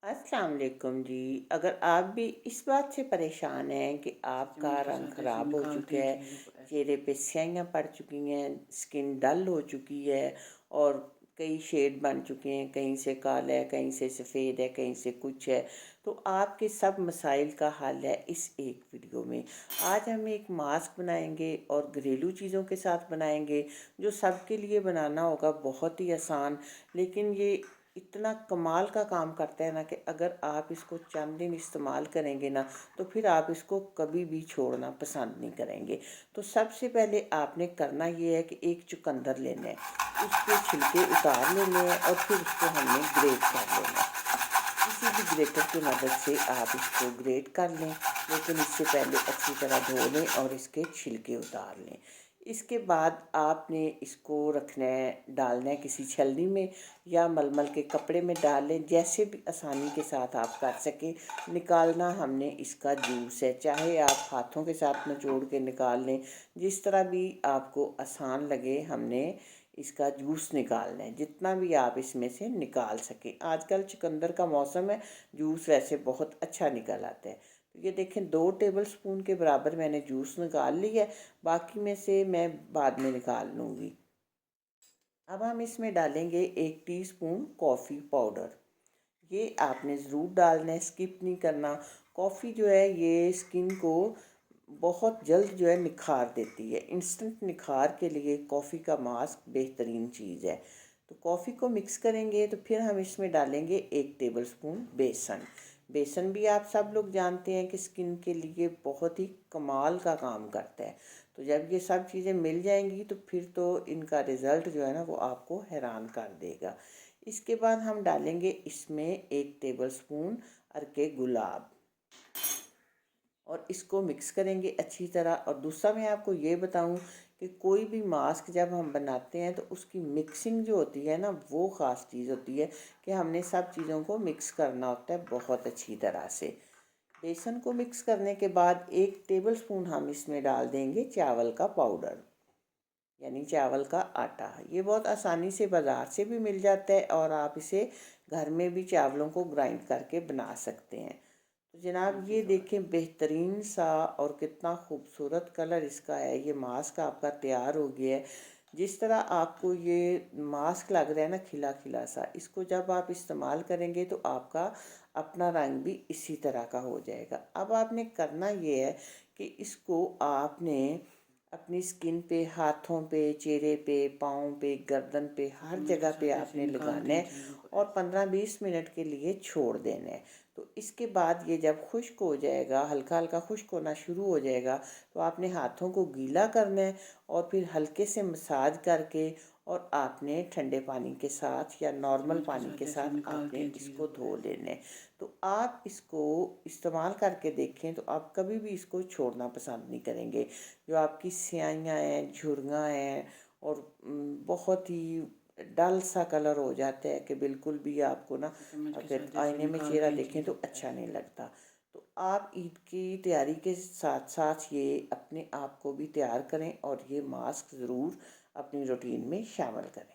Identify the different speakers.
Speaker 1: अस्सलाम वालेकुम जी। अगर आप भी इस बात से परेशान हैं कि आपका
Speaker 2: चम्मच के
Speaker 1: रंग
Speaker 2: साथ जैसे
Speaker 1: ख़राब हो
Speaker 2: निकालते
Speaker 1: चुका
Speaker 2: हैं
Speaker 1: है,
Speaker 2: चीज़ों को ऐसे।
Speaker 1: चेहरे पे स्याहियाँ पड़ चुकी हैं, स्किन डल हो चुकी है और कई शेड बन चुके हैं, कहीं से काला है, कहीं से सफ़ेद है, कहीं से कुछ है, तो आपके सब मसाइल का हल है इस एक वीडियो में। आज हम एक मास्क बनाएंगे और घरेलू चीज़ों के साथ बनाएंगे, जो सबके लिए बनाना होगा बहुत ही आसान, लेकिन ये इतना कमाल का काम करता है ना कि अगर आप इसको चंद दिन इस्तेमाल करेंगे ना, तो फिर आप इसको कभी भी छोड़ना पसंद नहीं करेंगे। तो सबसे पहले आपने करना ये है कि एक चुकंदर लेना है, उसके छिलके उतार लेने हैं और फिर उसको हमने ग्रेट कर लेना है। किसी भी ग्रेटर की मदद से आप इसको ग्रेट कर लें, लेकिन इससे पहले अच्छी तरह धो लें और इसके छिलके उतार लें। इसके बाद आपने इसको रखना है, डालना है किसी छलनी में या मलमल के कपड़े में डाल लें, जैसे भी आसानी के साथ आप कर सकें। निकालना हमने इसका जूस है, चाहे आप हाथों के साथ निचोड़ के निकाल लें, जिस तरह भी आपको आसान लगे हमने इसका जूस निकालना है, जितना भी आप इसमें से निकाल सकें। आजकल चुकंदर का मौसम है, जूस वैसे बहुत अच्छा निकल आता है। तो ये देखें 2 टेबल स्पून के बराबर मैंने जूस निकाल लिया है, बाकी में से मैं बाद में निकाल लूँगी। अब हम इसमें डालेंगे 1 टीस्पून कॉफ़ी पाउडर। ये आपने ज़रूर डालना है, स्किप नहीं करना। कॉफ़ी जो है ये स्किन को बहुत जल्द जो है निखार देती है। इंस्टेंट निखार के लिए कॉफ़ी का मास्क बेहतरीन चीज़ है। तो कॉफ़ी को मिक्स करेंगे तो फिर हम इसमें डालेंगे 1 टेबलस्पून बेसन। बेसन भी आप सब लोग जानते हैं कि स्किन के लिए बहुत ही कमाल का काम करता है। तो जब ये सब चीज़ें मिल जाएंगी तो फिर तो इनका रिज़ल्ट जो है ना वो आपको हैरान कर देगा। इसके बाद हम डालेंगे इसमें 1 टेबलस्पून अर्के गुलाब और इसको मिक्स करेंगे अच्छी तरह। और दूसरा मैं आपको ये बताऊं कि कोई भी मास्क जब हम बनाते हैं तो उसकी मिक्सिंग जो होती है ना वो ख़ास चीज़ होती है कि हमने सब चीज़ों को मिक्स करना होता है बहुत अच्छी तरह से। बेसन को मिक्स करने के बाद 1 टेबलस्पून हम इसमें डाल देंगे चावल का पाउडर, यानी चावल का आटा। ये बहुत आसानी से बाज़ार से भी मिल जाता है और आप इसे घर में भी चावलों को ग्राइंड करके बना सकते हैं। तो जनाब
Speaker 2: जी
Speaker 1: ये
Speaker 2: समझ
Speaker 1: देखें बेहतरीन सा और कितना खूबसूरत कलर इसका है। ये मास्क आपका तैयार हो गया है। जिस तरह आपको ये मास्क लग रहा है ना खिला खिला सा, इसको जब आप इस्तेमाल करेंगे तो आपका अपना रंग भी इसी तरह का हो जाएगा। अब आपने करना ये है कि इसको आपने अपनी स्किन पे, हाथों पे, चेहरे पे, पाँव पे, गर्दन पे, हर
Speaker 2: चम्मच के
Speaker 1: जगह पे
Speaker 2: साथ जैसे
Speaker 1: आपने
Speaker 2: निकालते
Speaker 1: लगाना
Speaker 2: हैं
Speaker 1: है
Speaker 2: चीज़ों को
Speaker 1: और
Speaker 2: ऐसे।
Speaker 1: 15-20 मिनट के लिए छोड़ देना है। तो इसके बाद ये जब खुश्क हो जाएगा, हल्का हल्का खुश्क होना शुरू हो जाएगा, तो आपने हाथों को गीला करना है और फिर हल्के से मसाज करके और आपने ठंडे पानी के साथ या नॉर्मल
Speaker 2: चम्मच के
Speaker 1: पानी
Speaker 2: साथ
Speaker 1: के
Speaker 2: जैसे
Speaker 1: साथ आपने
Speaker 2: निकालते हैं चीज़ों
Speaker 1: इसको
Speaker 2: को
Speaker 1: धो
Speaker 2: ऐसे।
Speaker 1: लेना है। तो आप इसको इस्तेमाल करके देखें तो आप कभी भी इसको छोड़ना पसंद नहीं करेंगे। जो आपकी स्याहियाँ हैं, झुर्रियाँ हैं और बहुत ही डल सा कलर हो जाता है कि बिल्कुल भी आपको ना
Speaker 2: जैसे चम्मच के
Speaker 1: अगर
Speaker 2: साथ जैसे
Speaker 1: आईने में चेहरा
Speaker 2: निकालते हैं
Speaker 1: देखें तो
Speaker 2: चीज़ों को
Speaker 1: अच्छा
Speaker 2: ऐसे।
Speaker 1: नहीं लगता। तो आप ईद की तैयारी के साथ साथ ये अपने आप को भी तैयार करें और ये मास्क ज़रूर अपनी रूटीन में शामिल करें।